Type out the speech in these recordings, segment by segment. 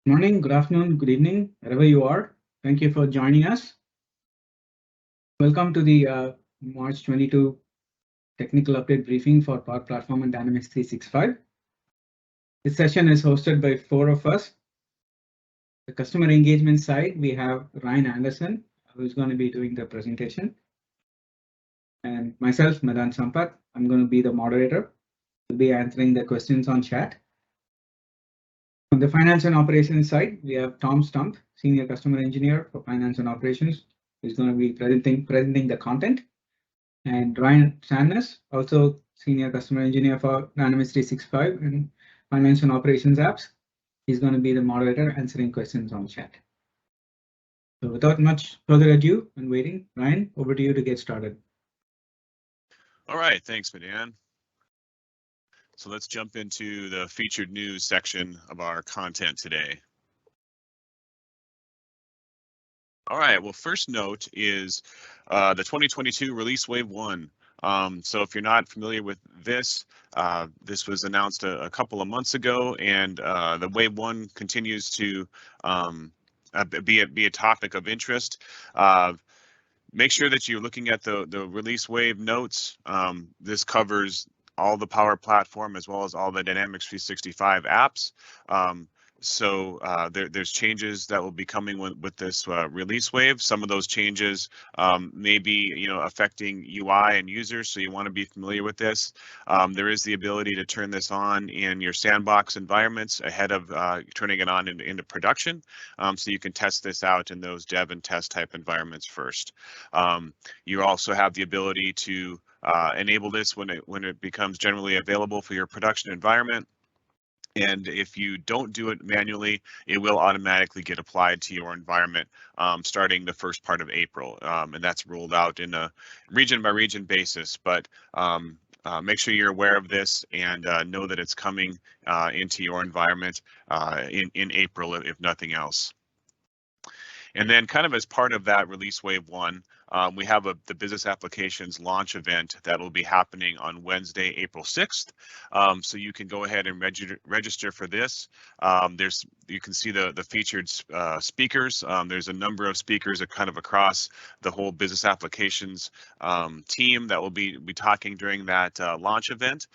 Morning, good afternoon, good evening, wherever you are. Thank you for joining us. Welcome to the March 22 technical update briefing for Power Platform and Dynamics 365. This session is hosted by four of us. The customer engagement side, we have Ryan Anderson, who's going to be doing the presentation. And myself, Madan Sampath, I'm going to be the moderator. We'll be answering the questions on chat. On the finance and operations side, we have Tom Stump, Senior Customer Engineer for Finance and Operations, who's going to be presenting the content. And Ryan Sandness, also Senior Customer Engineer for Dynamics 365 and Finance and Operations apps. He's going to be the moderator answering questions on chat. So without much further ado and waiting, Ryan, over to you to get started. All right, thanks, Madan. So let's jump into the featured news section of our content today. All right, well, first note is the 2022 Release Wave 1. So if you're not familiar with this, this was announced a couple of months ago, and the Wave 1 continues to be a topic of interest. Make sure that you're looking at the Release Wave notes. This covers all the Power Platform as well as all the Dynamics 365 apps. So there's changes that will be coming with this release wave. Some of those changes may be, affecting UI and users, so you want to be familiar with this. There is the ability to turn this on in your sandbox environments ahead of turning it on into production, so you can test this out in those dev and test type environments first. You also have the ability to enable this when it becomes generally available for your production environment. And if you don't do it manually, it will automatically get applied to your environment starting the first part of April. And that's rolled out in a region by region basis. But make sure you're aware of this and know that it's coming into your environment in April, if nothing else. And then kind of as part of that Release Wave 1, we have the Business Applications launch event that will be happening on Wednesday, April 6th. So you can go ahead and register for this. You can see the featured speakers. There's a number of speakers kind of across the whole Business Applications team that will be talking during that launch event.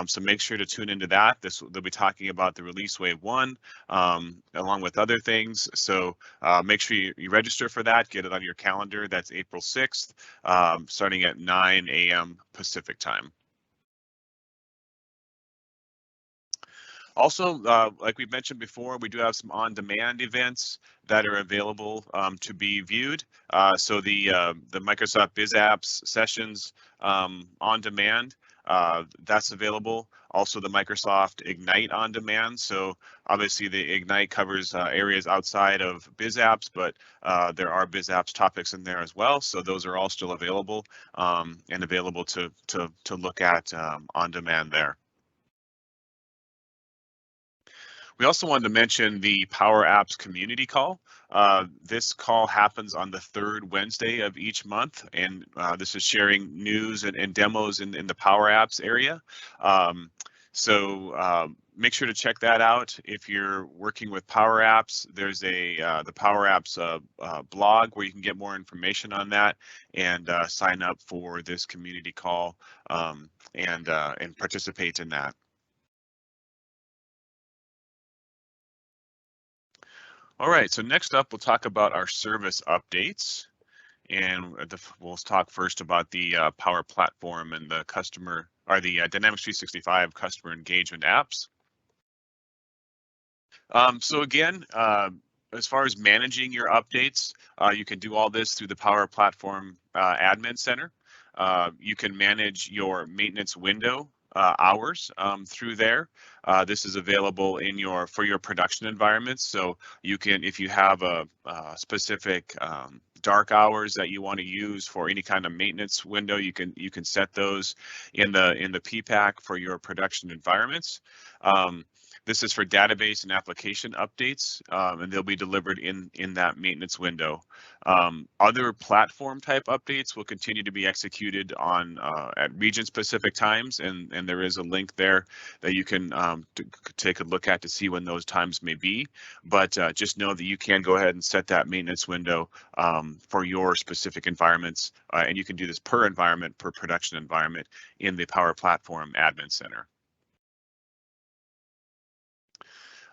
So make sure to tune into that. They'll be talking about the Release Wave 1 along with other things. So make sure you register for that, get it on your calendar. That's April 6th, starting at 9 a.m. Pacific time. Also, like we mentioned before, we do have some on-demand events that are available to be viewed. So the Microsoft Biz Apps sessions on demand, that's available. Also the Microsoft Ignite on demand. So obviously the Ignite covers areas outside of Biz Apps, but there are Biz Apps topics in there as well. So those are all still available and available to look at on demand there. We also wanted to mention the Powerapps community call. This call happens on the third Wednesday of each month, and this is sharing news and demos in the Powerapps area. So make sure to check that out. If you're working with Powerapps, there's the Powerapps blog where you can get more information on that and sign up for this community call and participate in that. All right, so next up, we'll talk about our service updates. And we'll talk first about the Power Platform and the Dynamics 365 customer engagement apps. So again, as far as managing your updates, you can do all this through the Power Platform Admin Center. You can manage your maintenance window hours through there. This is available for your production environments. So you can, if you have a specific dark hours that you want to use for any kind of maintenance window, you can set those in the PPAC for your production environments. This is for database and application updates, and they'll be delivered in that maintenance window. Other platform type updates will continue to be executed on at region-specific times, and there is a link there that you can take a look at to see when those times may be. But just know that you can go ahead and set that maintenance window for your specific environments, and you can do this per environment, per production environment in the Power Platform Admin Center.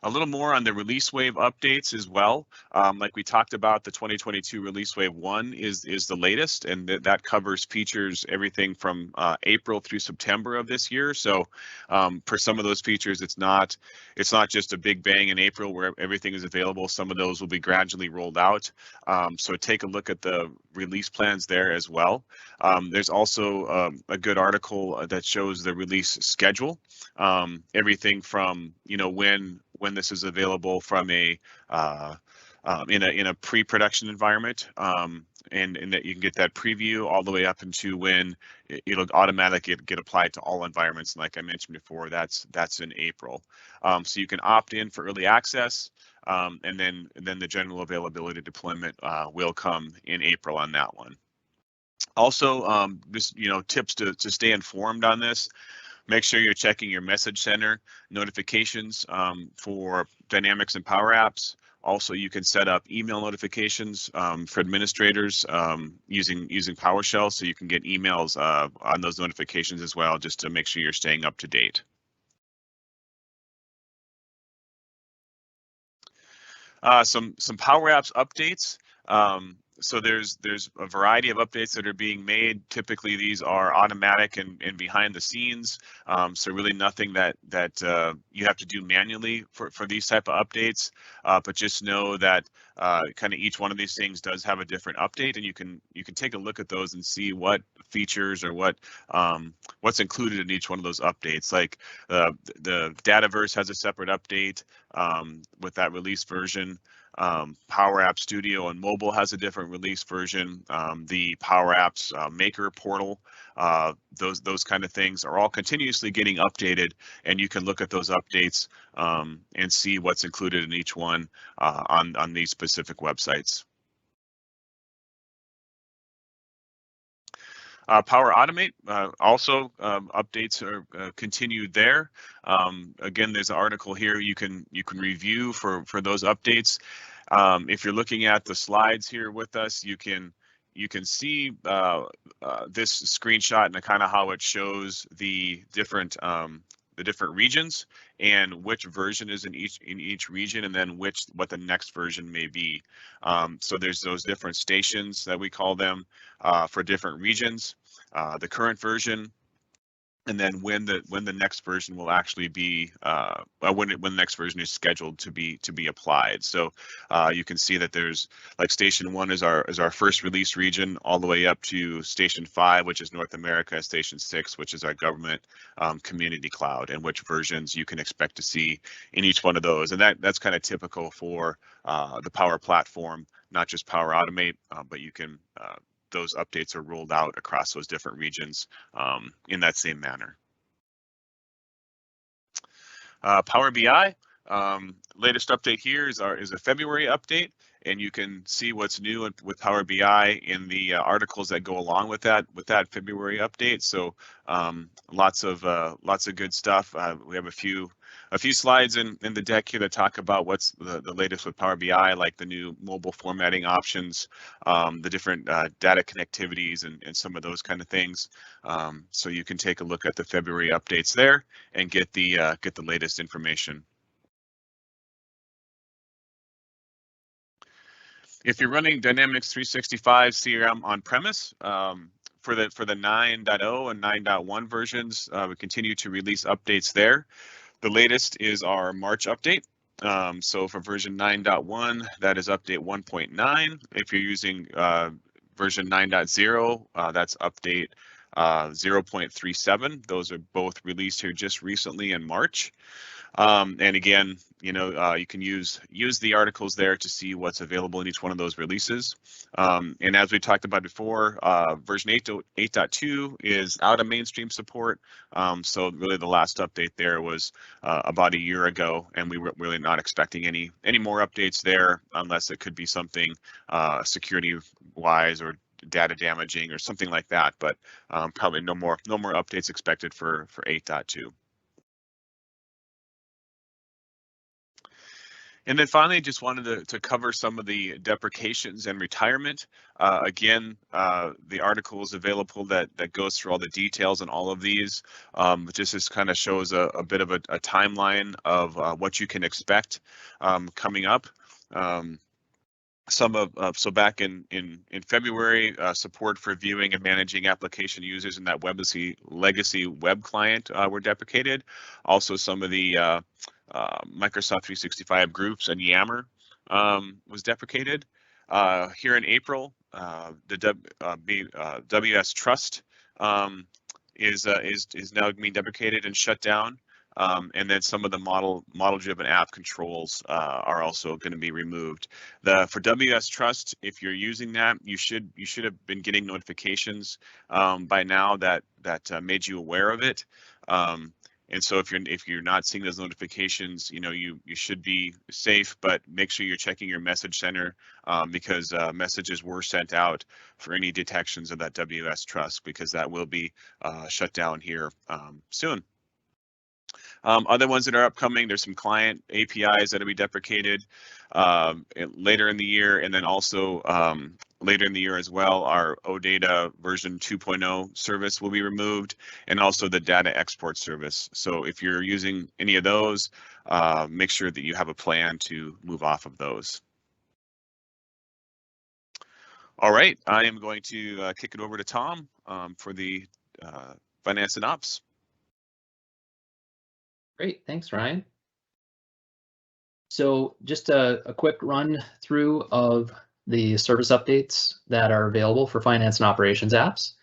A little more on the release wave updates as well. Like we talked about, the 2022 release wave 1 is the latest, and that covers features everything from April through September of this year. So for some of those features, it's not just a big bang in April where everything is available. Some of those will be gradually rolled out. So take a look at the release plans there as well. There's also a good article that shows the release schedule. Everything from when this is available from a in a pre-production environment, and that you can get that preview all the way up into when it'll automatically get applied to all environments. And like I mentioned before, that's in April. So you can opt in for early access, and then the general availability deployment will come in April on that one. Also, just tips to stay informed on this. Make sure you're checking your message center notifications for Dynamics and Power Apps. Also, you can set up email notifications for administrators using PowerShell, so you can get emails on those notifications as well, just to make sure you're staying up to date. Some Powerapps updates. So there's a variety of updates that are being made. Typically, these are automatic and behind the scenes. So really nothing that you have to do manually for these type of updates. But just know that kind of each one of these things does have a different update, and you can take a look at those and see what features or what's included in each one of those updates. Like the Dataverse has a separate update with that release version. Powerapps Studio and mobile has a different release version. The Powerapps Maker portal, those kind of things are all continuously getting updated, and you can look at those updates and see what's included in each one on these specific websites. Power Automate also updates are continued there. Again, there's an article here you can review for those updates. If you're looking at the slides here with us, you can see this screenshot and kind of how it shows the different regions and which version is in each region, and then what the next version may be. So there's those different stations that we call them for different regions, the current version, and then when the next version will actually be when the next version is scheduled to be applied. So you can see that there's like Station 1 is our first release region, all the way up to Station 5, which is North America, Station 6, which is our government community cloud, and which versions you can expect to see in each one of those. And that's kind of typical for the Power Platform, not just Power Automate, but you can those updates are rolled out across those different regions in that same manner. Power BI, latest update here is a February update, and you can see what's new with Power BI in the articles that go along with that February update. So lots of good stuff. We have a few slides in the deck here that talk about what's the latest with Power BI, like the new mobile formatting options, the different data connectivities, and some of those kind of things. So you can take a look at the February updates there and get the latest information. If you're running Dynamics 365 CRM on premise, for the 9.0 and 9.1 versions, we continue to release updates there. The latest is our March update. So for version 9.1, that is update 1.9. If you're using version 9.0, that's update 0.37. Those are both released here just recently in March. And again, you know, you can use the articles there to see what's available in each one of those releases. And as we talked about before, version 8.2 is out of mainstream support. So really the last update there was about a year ago, and we were really not expecting any more updates there, unless it could be something security wise or data damaging or something like that. But probably no more updates expected for 8.2. And then finally, just wanted to cover some of the deprecations and retirement. Again, the article is available that goes through all the details on all of these. Just kind of shows a bit of a timeline of what you can expect coming up. So back in February, support for viewing and managing application users in that legacy web client were deprecated. Also, some of the Microsoft 365 groups and Yammer was deprecated. Here in April, the WS Trust is now being deprecated and shut down. And then some of the model-driven app controls are also going to be removed. For WS Trust, if you're using that, you should have been getting notifications by now that made you aware of it. And so if you're not seeing those notifications, you know, you should be safe, but make sure you're checking your message center because messages were sent out for any detections of that WS Trust, because that will be shut down here soon. Other ones that are upcoming, there's some client APIs that will be deprecated later in the year, and then also later in the year as well, our OData version 2.0 service will be removed, and also the data export service. So if you're using any of those, make sure that you have a plan to move off of those. All right, I am going to kick it over to Tom for the finance and ops. Great, thanks, Ryan. So just a quick run through of the service updates that are available for finance and operations apps.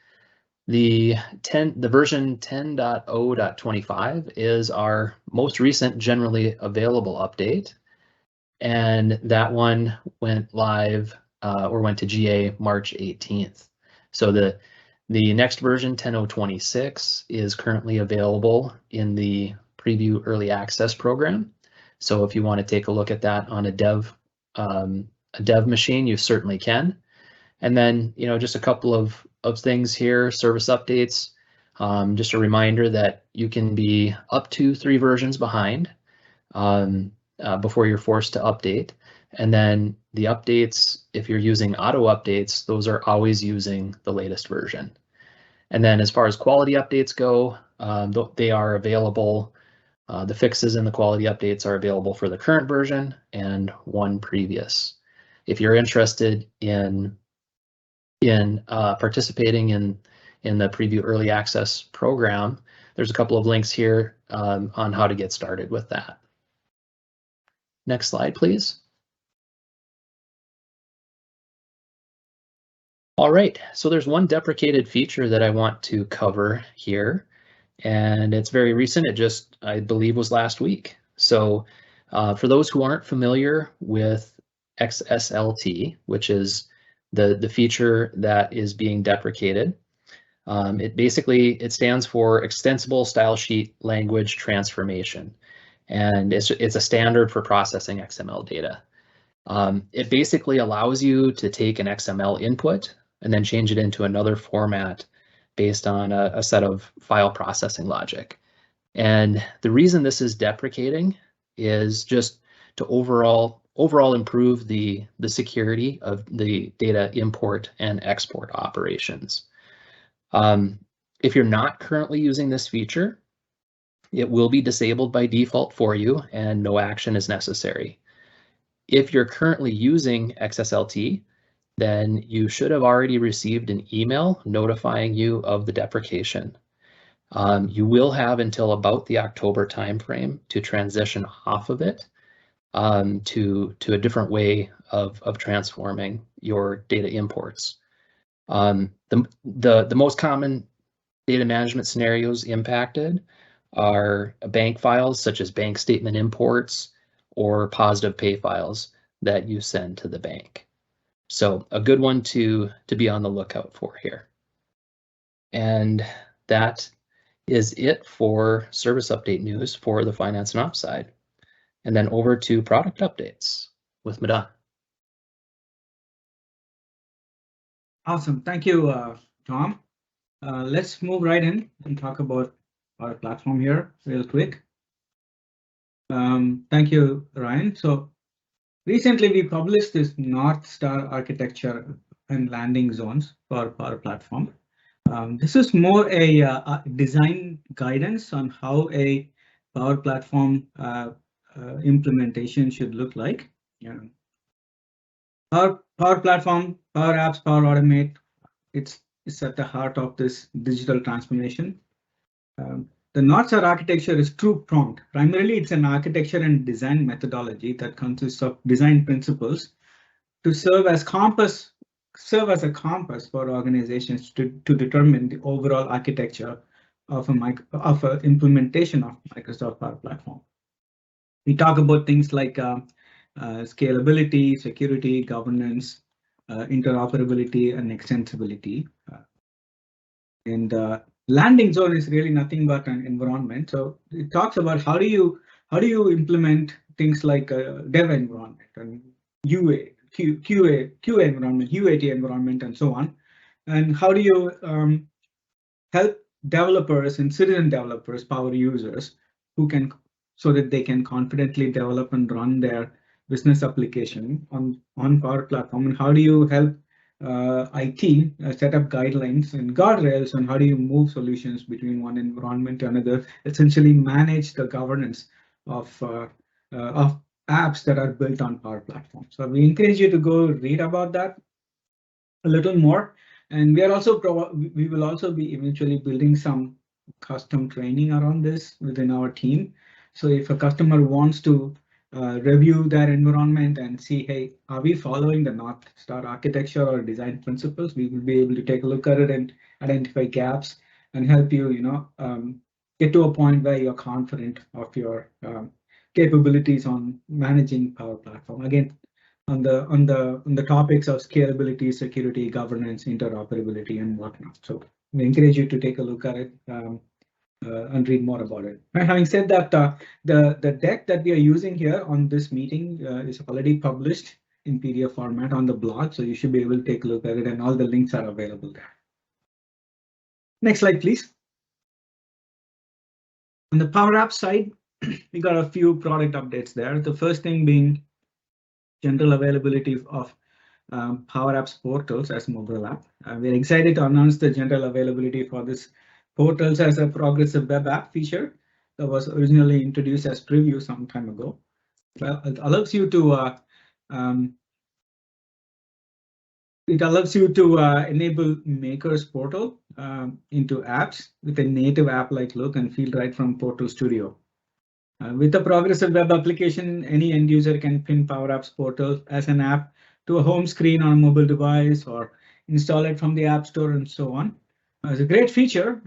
The version 10.0.25 is our most recent generally available update, and that one went live or went to GA March 18th. So the next version 10.0.26 is currently available in the preview early access program. So if you want to take a look at that on a dev machine, you certainly can. And then, you know, just a couple of things here, service updates. Just a reminder that you can be up to 3 versions behind before you're forced to update. And then the updates, if you're using auto updates, those are always using the latest version. And then as far as quality updates go, they are available. The fixes and the quality updates are available for the current version and one previous. If you're interested in participating in the preview early access program, there's a couple of links here on how to get started with that. Next slide, please. All right, so there's one deprecated feature that I want to cover here, and it's very recent. It just, I believe, was last week. So for those who aren't familiar with Xslt, which is the feature that is being deprecated, it stands for Extensible Style Sheet Language Transformation, and it's a standard for processing XML data. It basically allows you to take an XML input and then change it into another format based on a set of file processing logic. And the reason this is deprecating is just to overall improve the security of the data import and export operations. If you're not currently using this feature, it will be disabled by default for you and no action is necessary. If you're currently using Xslt, then you should have already received an email notifying you of the deprecation. You will have until about the October timeframe to transition off of it to a different way of transforming your data imports. The most common data management scenarios impacted are bank files such as bank statement imports or positive pay files that you send to the bank. So a good one to be on the lookout for here. And that is it for service update news for the finance and ops side. And then over to product updates with Madan. Awesome. Thank you, Tom. Let's move right in and talk about our platform here real quick. Thank you, Ryan. So recently we published this North Star architecture and landing zones for our platform. This is more a design guidance on how a Power Platform implementation should look like. Power Platform, Power Apps, Power Automate, it's at the heart of this digital transformation. The North Star architecture is two-pronged. Primarily, it's an architecture and design methodology that consists of design principles to serve as a compass for organizations to determine the overall architecture of an implementation of Microsoft Power Platform. We talk about things like scalability, security, governance, interoperability, and extensibility. And landing zone is really nothing but an environment. So it talks about how do you implement things like a dev environment and UA, QA environment, UAT environment, and so on. And how do you help developers and citizen developers, power users, so that they can confidently develop and run their business application on Power Platform? And how do you help IT set up guidelines and guardrails on how do you move solutions between one environment to another, essentially manage the governance of apps that are built on Power Platform. So we encourage you to go read about that a little more. And we will also be eventually building some custom training around this within our team. So if a customer wants to review their environment and see, hey, are we following the North Star architecture or design principles? We will be able to take a look at it and identify gaps and help you, get to a point where you're confident of your capabilities on managing Power Platform. Again, on the topics of scalability, security, governance, interoperability, and whatnot. So we encourage you to take a look at it. And read more about it. Having said that, the deck that we are using here on this meeting is already published in PDF format on the blog, so you should be able to take a look at it, and all the links are available there. Next slide, please. On the Power Apps side, we got a few product updates there. The first thing being general availability of Power Apps portals as mobile app. We're excited to announce the general availability for this portals as a progressive web app feature that was originally introduced as preview some time ago. Well, it allows you to enable Maker's portal into apps with a native app-like look and feel right from Portal Studio. With a progressive web application, any end user can pin Power Apps portal as an app to a home screen on a mobile device or install it from the App Store and so on. It's a great feature.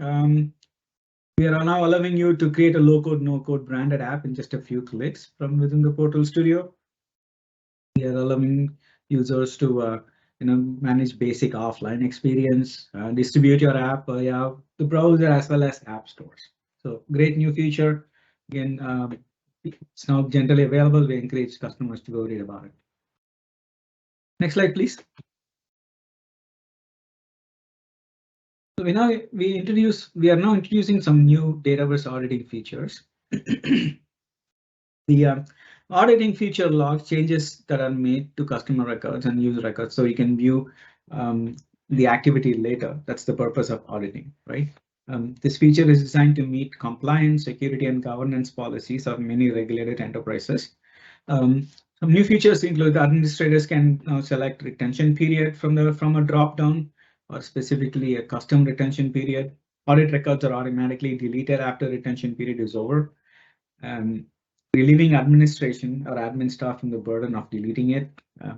We are now allowing you to create a low-code, no-code branded app in just a few clicks from within the Portal Studio. We are allowing users to manage basic offline experience, distribute your app via the browser as well as app stores. So great new feature. Again, it's now generally available. We encourage customers to go read about it. Next slide, please. So we are now introducing some new Dataverse auditing features. The auditing feature logs changes that are made to customer records and user records, so you can view the activity later. That's the purpose of auditing, right? This feature is designed to meet compliance, security, and governance policies of many regulated enterprises. Some new features include administrators can now select retention period from a drop-down, or specifically a custom retention period. Audit records are automatically deleted after retention period is over, relieving administration or admin staff from the burden of deleting it.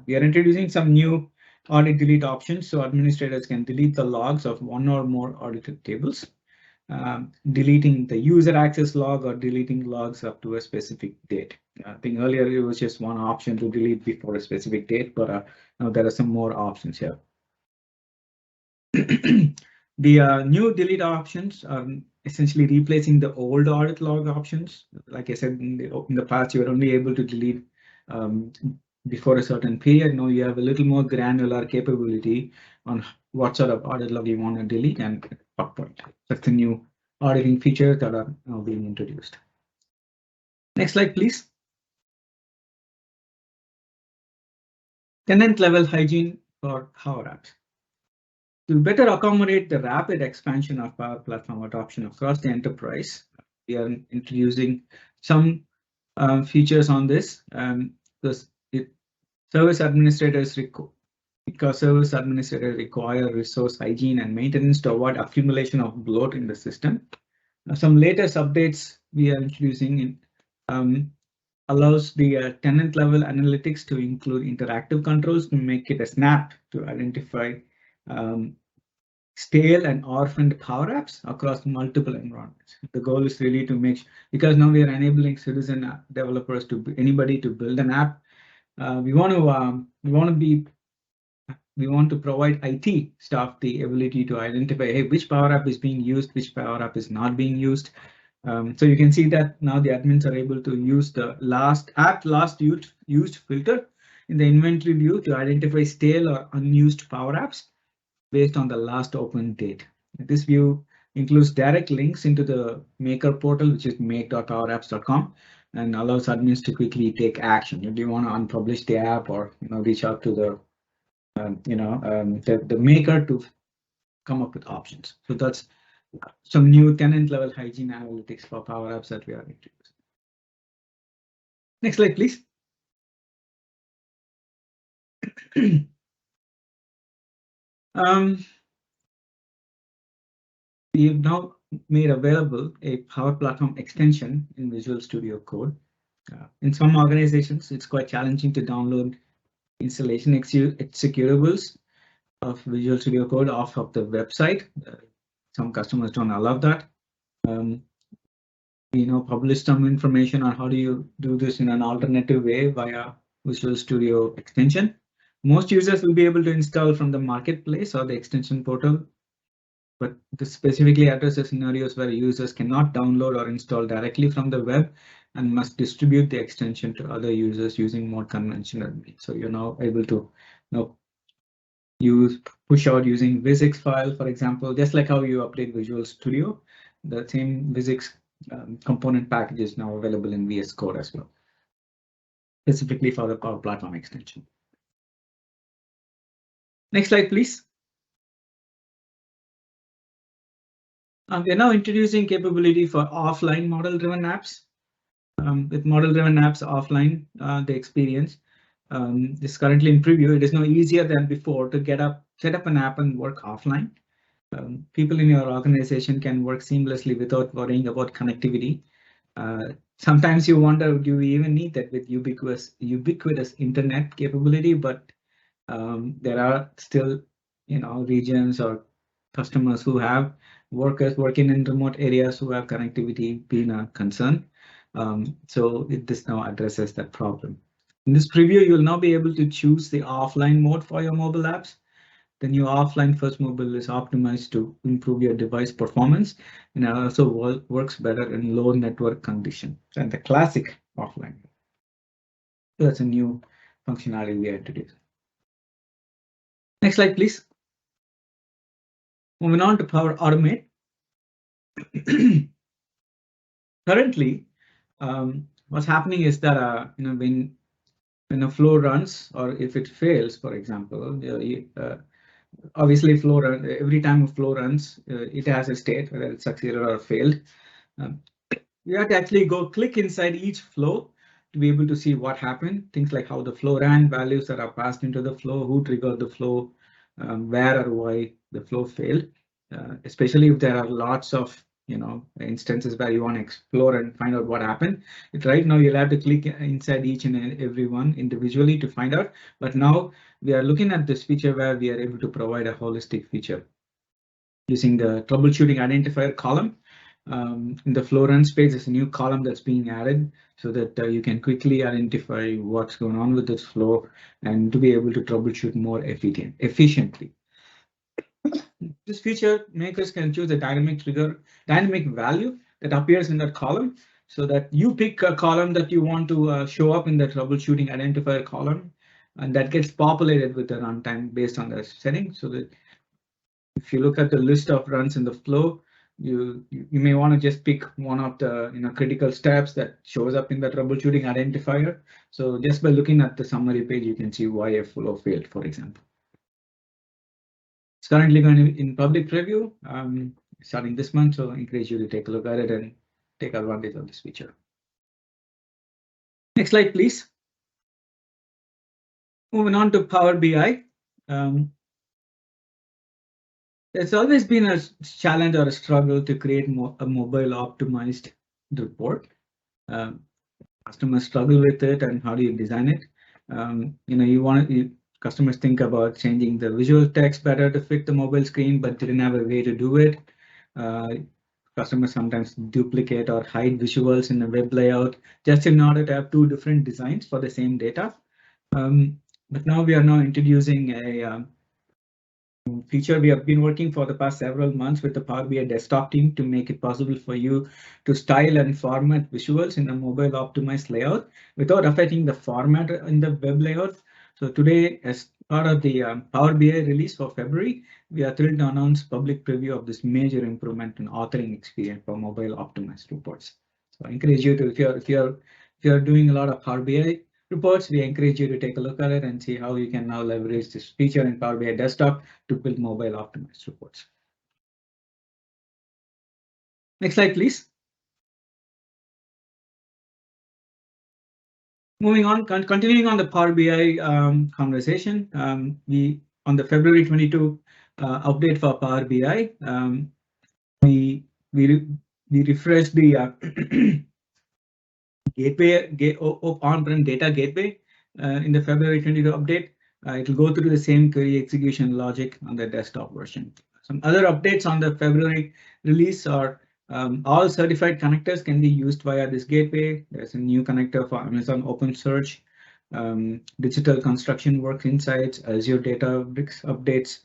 We are introducing some new audit delete options, so administrators can delete the logs of one or more audited tables. deleting the user access log or deleting logs up to a specific date. I think earlier it was just one option to delete before a specific date, but now there are some more options here. The new delete options are essentially replacing the old audit log options. Like I said, in the past, you were only able to delete before a certain period. Now you have a little more granular capability on what sort of audit log you want to delete and what point. That's the new auditing features that are now being introduced. Next slide, please. Tenant level hygiene for Powerapps. To better accommodate the rapid expansion of Power Platform adoption across the enterprise, we are introducing some features on this. Service administrators require resource hygiene and maintenance to avoid accumulation of bloat in the system. Some latest updates we are introducing allows the tenant level analytics to include interactive controls to make it a snap to identify stale and orphaned Powerapps across multiple environments. The goal is really to make, because now we are enabling citizen developers to anybody to build an app. We want to provide IT staff the ability to identify, hey, which Powerapp is being used, which Powerapp is not being used. So you can see that now the admins are able to use the last used filter in the inventory view to identify stale or unused Powerapps based on the last open date. This view includes direct links into the maker portal, which is make.powerapps.com, and allows admins to quickly take action. If you want to unpublish the app or reach out to the the maker to come up with options. So that's some new tenant level hygiene analytics for Powerapps that we are introducing. Next slide, please. We've now made available a Power Platform extension in Visual Studio Code. In some organizations, it's quite challenging to download installation executables of Visual Studio Code off of the website. Some customers don't allow that. We publish some information on how do you do this in an alternative way via Visual Studio extension. Most users will be able to install from the marketplace or the extension portal, but this specifically addresses scenarios where users cannot download or install directly from the web and must distribute the extension to other users using more conventional means. So you're now able to push out using VisX file, for example, just like how you update Visual Studio. The same VisX component package is now available in VS Code as well, specifically for the Power Platform extension. Next slide, please. We are now introducing capability for offline model-driven apps. With model-driven apps offline, the experience is currently in preview. It is now easier than before to set up an app and work offline. People in your organization can work seamlessly without worrying about connectivity. Sometimes you wonder, do we even need that with ubiquitous internet capability? But there are still, regions or customers who have workers working in remote areas who have connectivity being a concern. So this now addresses that problem. In this preview, you'll now be able to choose the offline mode for your mobile apps. The new offline first mobile is optimized to improve your device performance, and it also works better in low network condition than the classic offline. So that's a new functionality we introduced. Next slide, please. Moving on to Power Automate. Currently, what's happening is that when a flow runs, or if it fails, for example, obviously flow run, every time a flow runs, it has a state whether it succeeded or failed. You have to actually go click inside each flow to be able to see what happened. Things like how the flow ran, values that are passed into the flow, who triggered the flow, where or why the flow failed. Especially if there are lots of instances where you want to explore and find out what happened. Right now you'll have to click inside each and every one individually to find out. But now we are looking at this feature where we are able to provide a holistic feature using the troubleshooting identifier column. In the flow runs page, there's a new column that's being added so that you can quickly identify what's going on with this flow and to be able to troubleshoot more efficiently. This feature makers can choose a dynamic value that appears in that column so that you pick a column that you want to show up in the troubleshooting identifier column, and that gets populated with the runtime based on the setting. So that if you look at the list of runs in the flow, you may want to just pick one of the critical steps that shows up in the troubleshooting identifier. So just by looking at the summary page, you can see why a flow failed, for example. It's currently going to be in public preview starting this month, so I encourage you to take a look at it and take advantage of this feature. Next slide, please. Moving on to Power BI. There's always been a challenge or a struggle to create a mobile optimized report. Customers struggle with it, and how do you design it? Customers think about changing the visual text better to fit the mobile screen, but didn't have a way to do it. Customers sometimes duplicate or hide visuals in the web layout just in order to have two different designs for the same data. But now we are introducing a feature we have been working for the past several months with the Power BI desktop team to make it possible for you to style and format visuals in a mobile optimized layout without affecting the format in the web layout. So today, as part of the Power BI release for February, we are thrilled to announce public preview of this major improvement in authoring experience for mobile optimized reports. So I encourage you to, if you're doing a lot of Power BI reports, we encourage you to take a look at it and see how you can now leverage this feature in Power BI desktop to build mobile optimized reports. Next slide, please. Moving on, continuing on the Power BI conversation, we on the February 22 update for Power BI, we refreshed the gateway on-prem data gateway in the February 22 update. It will go through the same query execution logic on the desktop version. Some other updates on the February release are all certified connectors can be used via this gateway. There's a new connector for Amazon OpenSearch, digital construction work insights, Azure Databricks updates,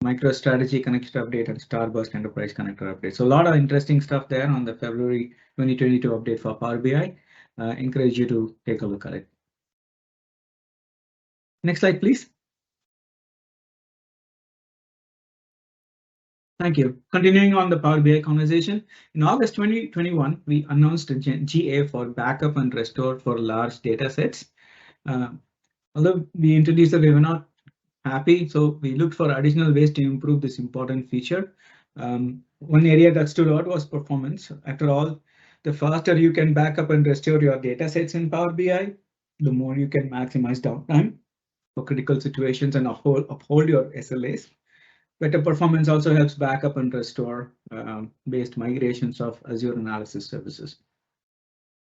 MicroStrategy connector update, and Starburst Enterprise connector update. So a lot of interesting stuff there on the February 2022 update for Power BI. Encourage you to take a look at it. Next slide, please. Thank you. Continuing on the Power BI conversation, in August 2021, we announced a GA for backup and restore for large data sets. Although we introduced it, we were not happy, so we looked for additional ways to improve this important feature. One area that stood out was performance. After all, the faster you can back up and restore your data sets in Power BI, the more you can maximize downtime for critical situations and uphold your SLAs. Better performance also helps backup and restore based migrations of Azure analysis services.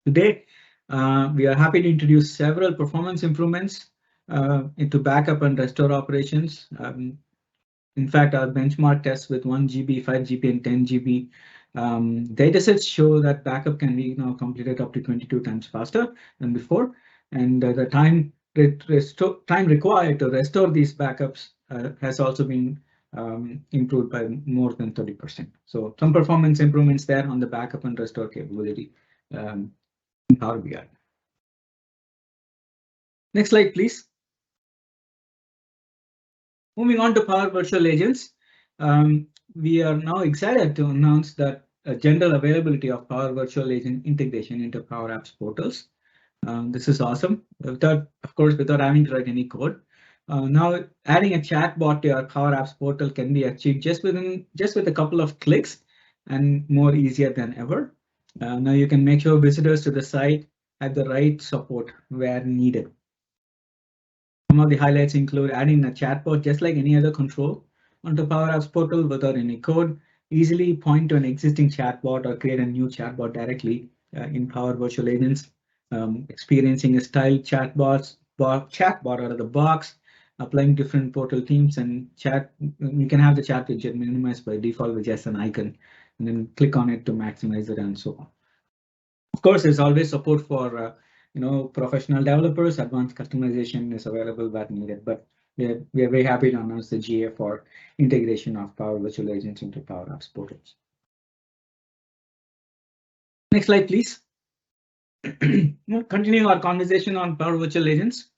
Today, we are happy to introduce several performance improvements into backup and restore operations. In fact, our benchmark tests with 1 GB, 5 GB, and 10 GB datasets show that backup can be completed up to 22 times faster than before, and the time required to restore these backups has also been improved by more than 30%. So some performance improvements there on the backup and restore capability in Power BI. Next slide, please. Moving on to Power Virtual Agents, we are now excited to announce that a general availability of Power Virtual Agent integration into Powerapps portals. This is awesome. Without having to write any code. Now, adding a chatbot to your Powerapps portal can be achieved just with a couple of clicks and more easier than ever. Now you can make sure visitors to the site have the right support where needed. Some of the highlights include adding a chatbot just like any other control onto Powerapps portal without any code. Easily point to an existing chatbot or create a new chatbot directly in Power Virtual Agents. Experiencing a styled chatbot out of the box. Applying different portal themes and chat. You can have the chat widget minimized by default with just an icon. and then click on it to maximize it and so on. Of course, there's always support for professional developers. Advanced customization is available where needed, but we are very happy to announce the GA for integration of Power Virtual Agents into Powerapps portals. Next slide, please. Continuing our conversation on Power Virtual Agents,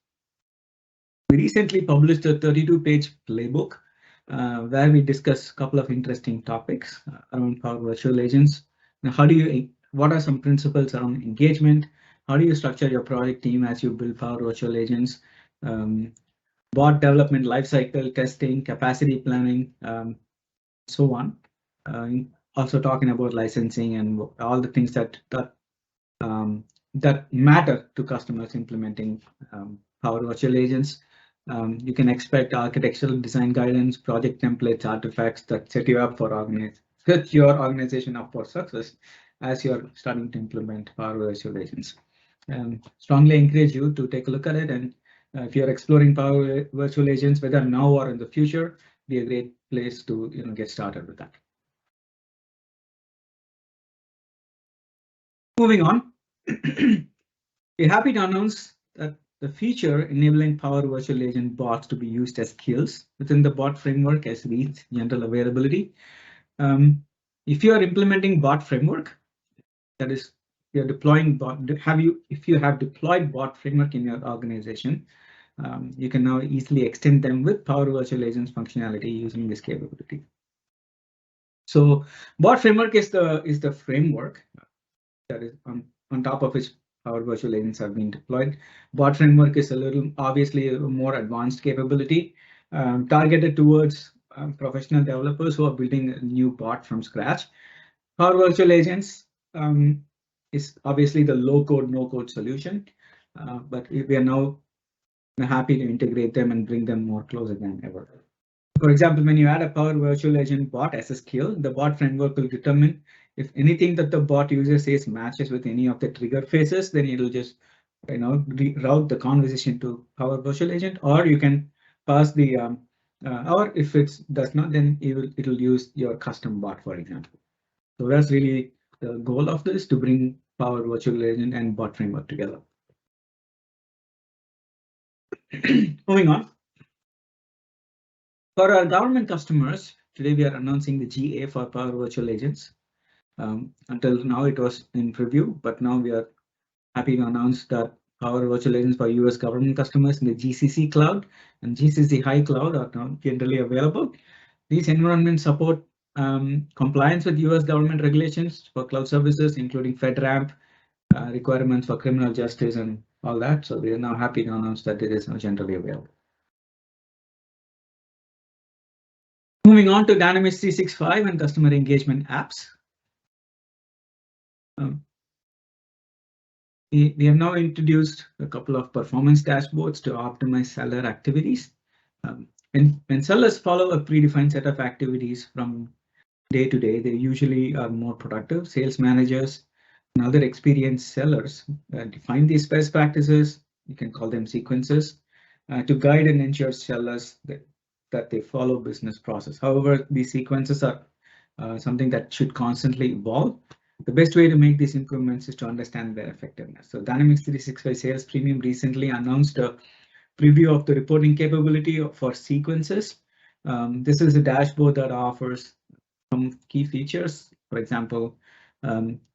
we recently published a 32-page playbook where we discuss a couple of interesting topics around Power Virtual Agents. Now, what are some principles around engagement? How do you structure your project team as you build Power Virtual Agents? Bot development lifecycle, testing, capacity planning, so on. Also talking about licensing and all the things that matter to customers implementing Power Virtual Agents. You can expect architectural design guidance, project templates, artifacts that set you up for set your organization up for success as you're starting to implement Power Virtual Agents. Strongly encourage you to take a look at it, and if you're exploring Power Virtual Agents, whether now or in the future, be a great place to get started with that. Moving on, we're happy to announce that the feature enabling Power Virtual Agent bots to be used as skills within the bot framework has reached general availability. If you are implementing bot framework, that is, you're deploying bot. If you have deployed bot framework in your organization, you can now easily extend them with Power Virtual Agents functionality using this capability. So, bot framework is the framework that is on top of which Power Virtual Agents have been deployed. Bot framework is obviously a more advanced capability targeted towards professional developers who are building a new bot from scratch. Power Virtual Agents is obviously the low-code, no-code solution, but we are now happy to integrate them and bring them more closer than ever. For example, when you add a Power Virtual Agent bot as a skill, the bot framework will determine if anything that the bot user says matches with any of the trigger phases, then it will just route the conversation to Power Virtual Agent, or you can pass the or if it does not, then it will use your custom bot, for example. So that's really the goal of this, to bring Power Virtual Agent and bot framework together. Moving on. For our government customers, today we are announcing the GA for Power Virtual Agents. Until now it was in preview, but now we are happy to announce that Power Virtual Agents for US government customers in the GCC cloud and GCC High Cloud are now generally available. These environments support compliance with US government regulations for cloud services, including FedRAMP, requirements for criminal justice and all that. So we are now happy to announce that it is now generally available. Moving on to Dynamics 365 and customer engagement apps. We have now introduced a couple of performance dashboards to optimize seller activities. When sellers follow a predefined set of activities from day to day, they usually are more productive. Sales managers and other experienced sellers define these best practices, you can call them sequences, to guide and ensure sellers that they follow business process. However, these sequences are something that should constantly evolve. The best way to make these improvements is to understand their effectiveness. So Dynamics 365 Sales Premium recently announced a preview of the reporting capability for sequences. This is a dashboard that offers some key features. For example,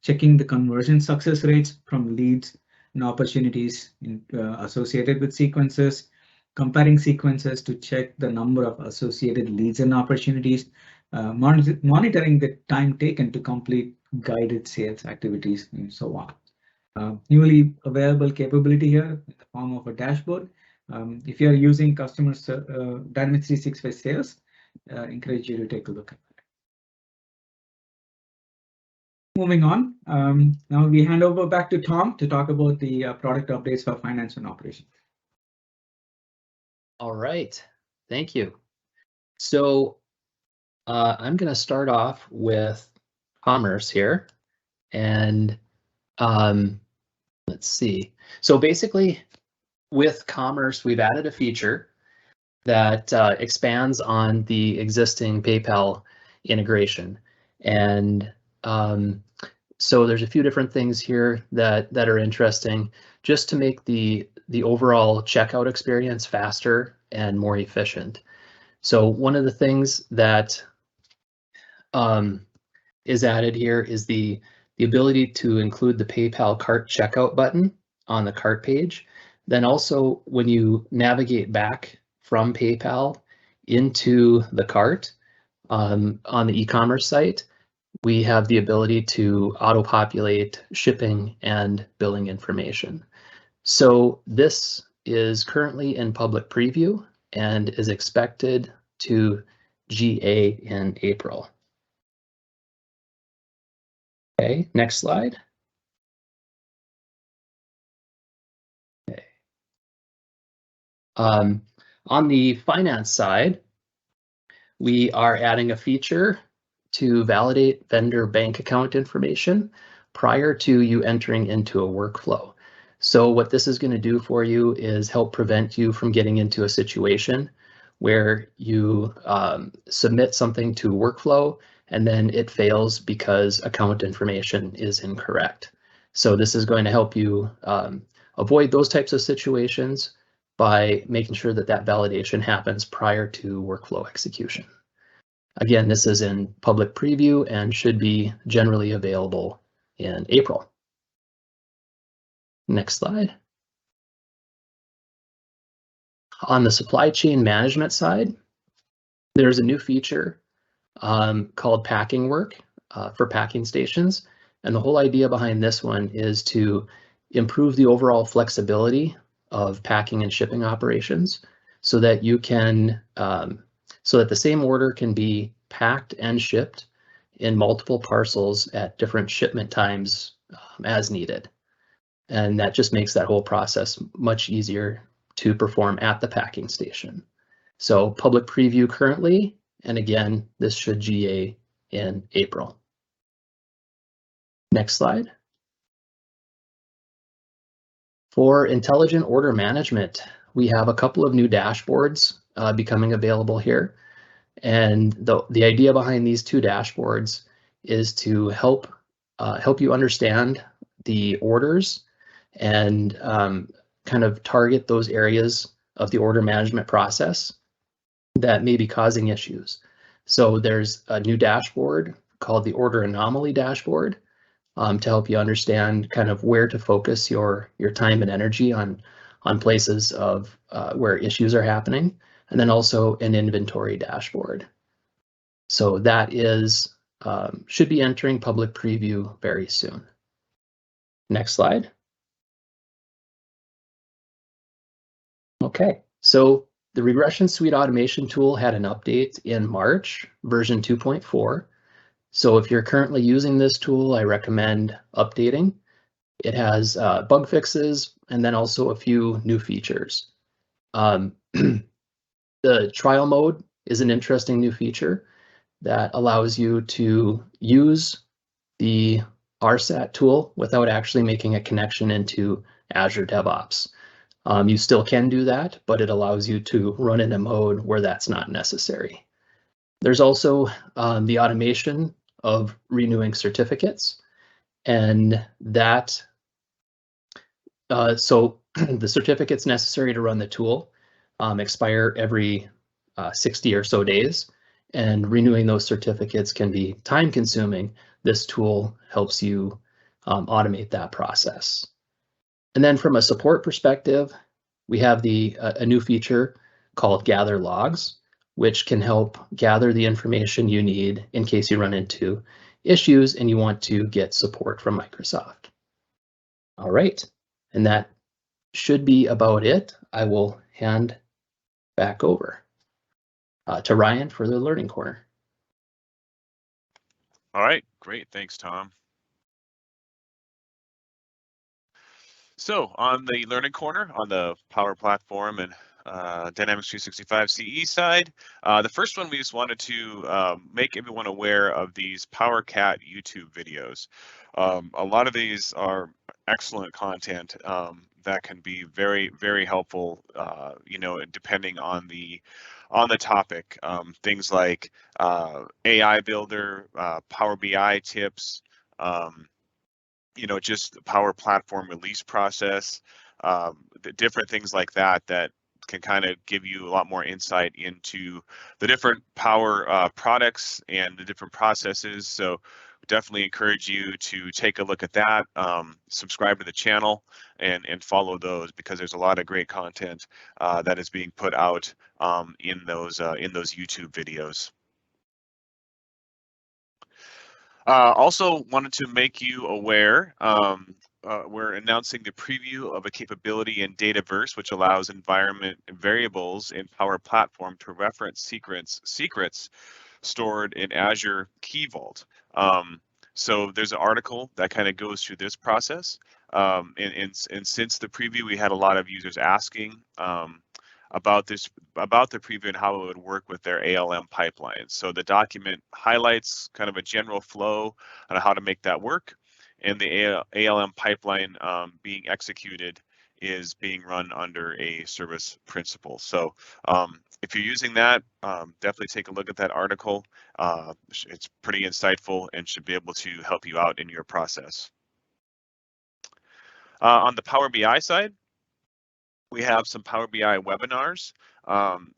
checking the conversion success rates from leads and opportunities associated with sequences, comparing sequences to check the number of associated leads and opportunities, monitoring the time taken to complete guided sales activities, and so on. Newly available capability here in the form of a dashboard. If you are using customers Dynamics 365 Sales, encourage you to take a look at it. Moving on, now we hand over back to Tom to talk about the product updates for finance and operations. All right, thank you. So I'm going to start off with commerce here, and let's see. So basically, with commerce, we've added a feature that expands on the existing PayPal integration, and So there's a few different things here that are interesting, just to make the overall checkout experience faster and more efficient. So one of the things that is added here is the ability to include the PayPal cart checkout button on the cart page. Then also, when you navigate back from PayPal into the cart on the e-commerce site, we have the ability to auto-populate shipping and billing information. So this is currently in public preview and is expected to GA in April. Okay, next slide. Okay. On the finance side, we are adding a feature to validate vendor bank account information prior to you entering into a workflow. So what this is going to do for you is help prevent you from getting into a situation where you submit something to workflow and then it fails because account information is incorrect. So this is going to help you avoid those types of situations by making sure that that validation happens prior to workflow execution. Again, this is in public preview and should be generally available in April. Next slide. On the supply chain management side, there's a new feature called packing work for packing stations. And the whole idea behind this one is to improve the overall flexibility of packing and shipping operations so that you can, so that the same order can be packed and shipped in multiple parcels at different shipment times as needed. And that just makes that whole process much easier to perform at the packing station. So public preview currently, and again, this should GA in April. Next slide. For intelligent order management, we have a couple of new dashboards becoming available here. And the idea behind these two dashboards is to help you understand the orders and kind of target those areas of the order management process that may be causing issues. So there's a new dashboard called the Order Anomaly dashboard to help you understand kind of where to focus your time and energy on places of where issues are happening, and then also an inventory dashboard. So that is should be entering public preview very soon. Next slide. Okay, so the Regression Suite Automation tool had an update in March, version 2.4. So if you're currently using this tool, I recommend updating. It has bug fixes and then also a few new features. The trial mode is an interesting new feature that allows you to use the RSAT tool without actually making a connection into Azure DevOps. You still can do that, but it allows you to run in a mode where that's not necessary. There's also the automation of renewing certificates, and that so the certificates necessary to run the tool expire every 60 or so days, and renewing those certificates can be time consuming. This tool helps you automate that process. And then from a support perspective, we have a new feature called Gather Logs, which can help gather the information you need in case you run into issues and you want to get support from Microsoft. All right, and that should be about it. I will hand back over to Ryan for the Learning Corner. All right, great. Thanks, Tom. So on the Learning Corner, on the Power Platform and Dynamics 365 CE side, the first one we just wanted to make everyone aware of these PowerCat YouTube videos. A lot of these are excellent content that can be very, very helpful, you know, depending on the topic. Things like AI Builder, Power BI tips, you know, just the Power Platform release process, the different things like that that can kind of give you a lot more insight into the different Power products and the different processes. So definitely encourage you to take a look at that, subscribe to the channel, and follow those, because there's a lot of great content that is being put out in those YouTube videos. Also wanted to make you aware, we're announcing the preview of a capability in Dataverse, which allows environment variables in Power Platform to reference secrets stored in Azure Key Vault. So there's an article that kind of goes through this process. And since the preview, we had a lot of users asking about the preview and how it would work with their ALM pipeline. So the document highlights kind of a general flow on how to make that work, and the ALM pipeline being executed is being run under a service principal. So if you're using that, definitely take a look at that article. It's pretty insightful and should be able to help you out in your process. On the Power BI side, we have some Power BI webinars.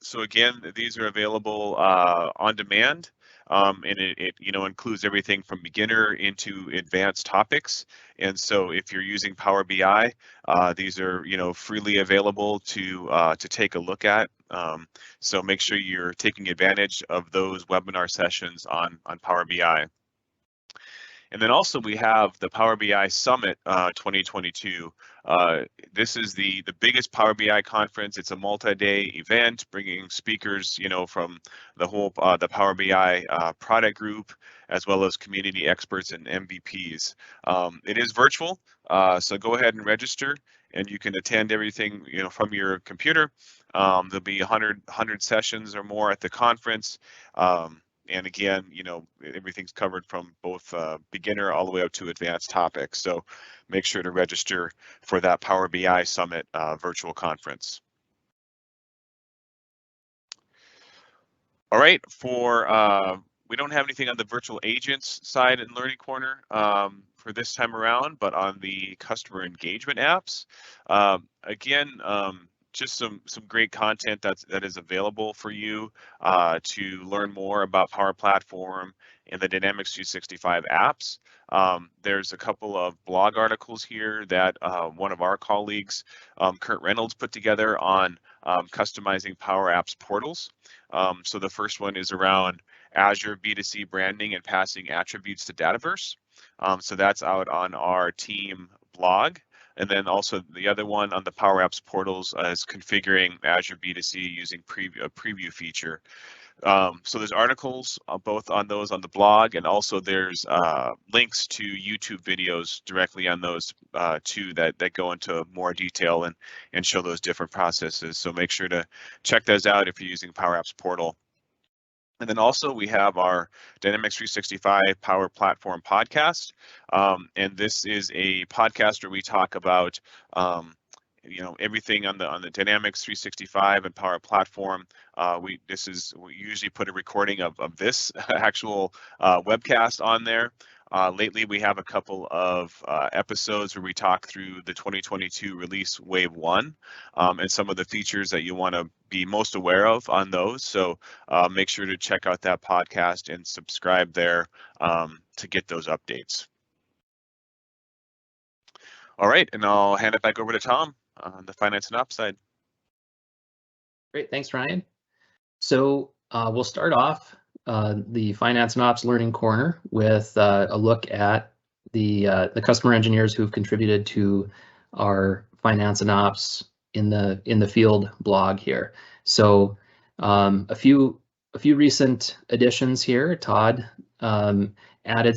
So again, these are available on demand, and it you know, includes everything from beginner into advanced topics. And so if you're using Power BI, these are, you know, freely available to take a look at. So make sure you're taking advantage of those webinar sessions on Power BI. And then also we have the Power BI Summit 2022. This is the biggest Power BI conference. It's a multi-day event bringing speakers, you know, from the whole the Power BI product group, as well as community experts and MVPs. It is virtual, so go ahead and register, and you can attend everything, you know, from your computer. There'll be 100 sessions or more at the conference. And again, you know, everything's covered from both beginner all the way up to advanced topics. So make sure to register for that Power BI Summit virtual conference. All right, we don't have anything on the virtual agents side in Learning Corner for this time around, but on the customer engagement apps, again, just some great content that is available for you to learn more about Power Platform and the Dynamics 365 apps. There's a couple of blog articles here that one of our colleagues, Kurt Reynolds, put together on customizing Power Apps portals. So the first one is around Azure B2C branding and passing attributes to Dataverse. So that's out on our team blog. And then also the other one on the Power Apps portals is configuring Azure B2C using a preview feature. So there's articles both on those on the blog, and also there's links to YouTube videos directly on those too that go into more detail and show those different processes. So make sure to check those out if you're using Power Apps portal. And then also we have our Dynamics 365 Power Platform podcast. And this is a podcast where we talk about you know, everything on the Dynamics 365 and Power Platform. We usually put a recording of this actual webcast on there. Lately, we have a couple of episodes where we talk through the 2022 release Wave 1 and some of the features that you want to be most aware of on those. So make sure to check out that podcast and subscribe there to get those updates. All right, and I'll hand it back over to Tom on the finance and ops side. Great, thanks, Ryan. So we'll start off the Finance and Ops Learning Corner with a look at the customer engineers who've contributed to our Finance and Ops in the field blog here. So a few recent additions here. Todd added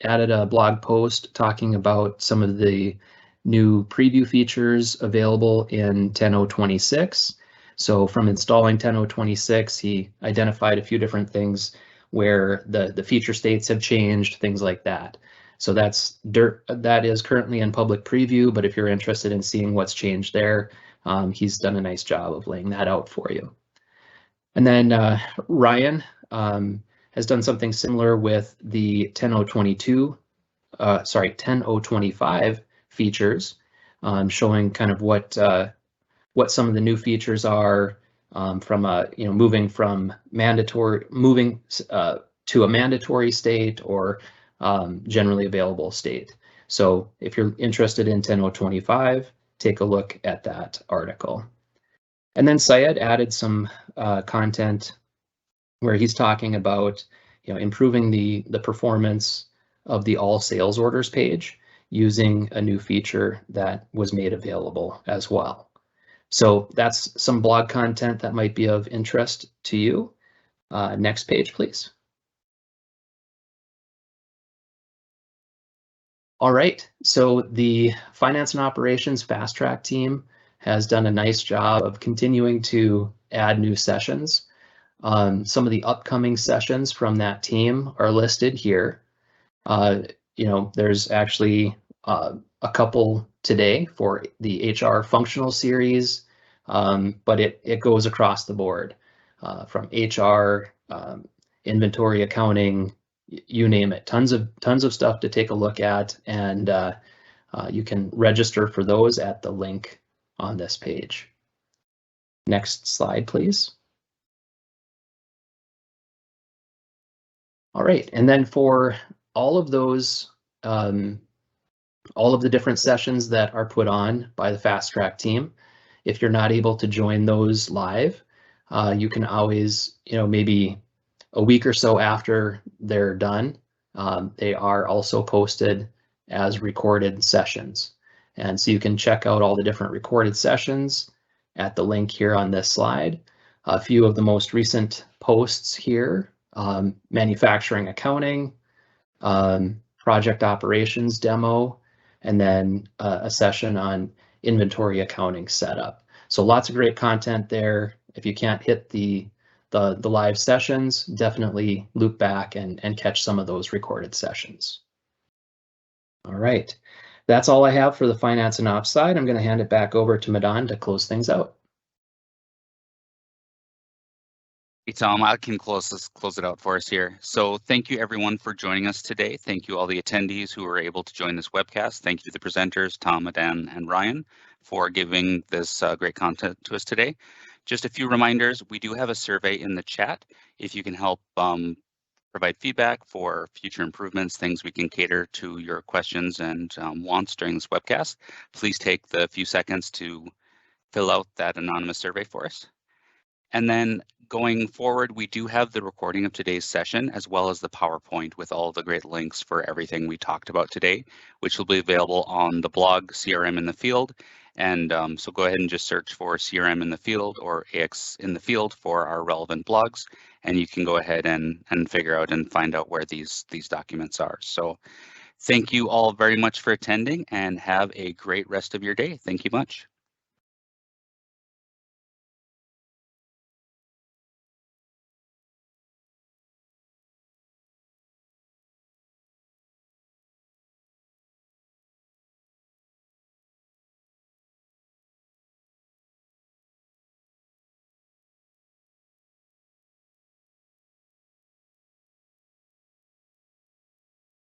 a blog post talking about some of the new preview features available in 10.0.26. So from installing 10.0.26, he identified a few different things where the feature states have changed, things like that. So that is currently in public preview, but if you're interested in seeing what's changed there, he's done a nice job of laying that out for you. And then Ryan has done something similar with the 10.025 features, showing kind of what some of the new features are from moving to a mandatory state or generally available state. So if you're interested in 10.025, take a look at that article. And then Syed added some content where he's talking about improving the performance of the all sales orders page using a new feature that was made available as well. So that's some blog content that might be of interest to you. Next page, please. All right, so the Finance and Operations Fast Track team has done a nice job of continuing to add new sessions. Some of the upcoming sessions from that team are listed here. There's actually a couple today for the HR functional series, but it goes across the board from HR, inventory accounting, you name it. Tons of stuff to take a look at, and you can register for those at the link on this page. Next slide, please. All right, and then for all of those, all of the different sessions that are put on by the Fast Track team, if you're not able to join those live, you can always, maybe a week or so after they're done, they are also posted as recorded sessions. And so you can check out all the different recorded sessions at the link here on this slide. A few of the most recent posts here, manufacturing accounting, project operations demo, and then a session on inventory accounting setup. So lots of great content there. If you can't hit the live sessions, definitely loop back and catch some of those recorded sessions. All right, that's all I have for the finance and ops side. I'm going to hand it back over to Madan to close things out. Hey, Tom, I can close it out for us here. So thank you everyone for joining us today. Thank you all the attendees who were able to join this webcast. Thank you to the presenters, Tom, Madan, and Ryan, for giving this great content to us today. Just a few reminders, we do have a survey in the chat. If you can help provide feedback for future improvements, things we can cater to your questions and wants during this webcast, please take the few seconds to fill out that anonymous survey for us. And then going forward, we do have the recording of today's session, as well as the PowerPoint with all the great links for everything we talked about today, which will be available on the blog CRM in the Field. And so go ahead and just search for CRM in the Field or AX in the Field for our relevant blogs, and you can go ahead and figure out and find out where these documents are. So thank you all very much for attending, and have a great rest of your day. Thank you much.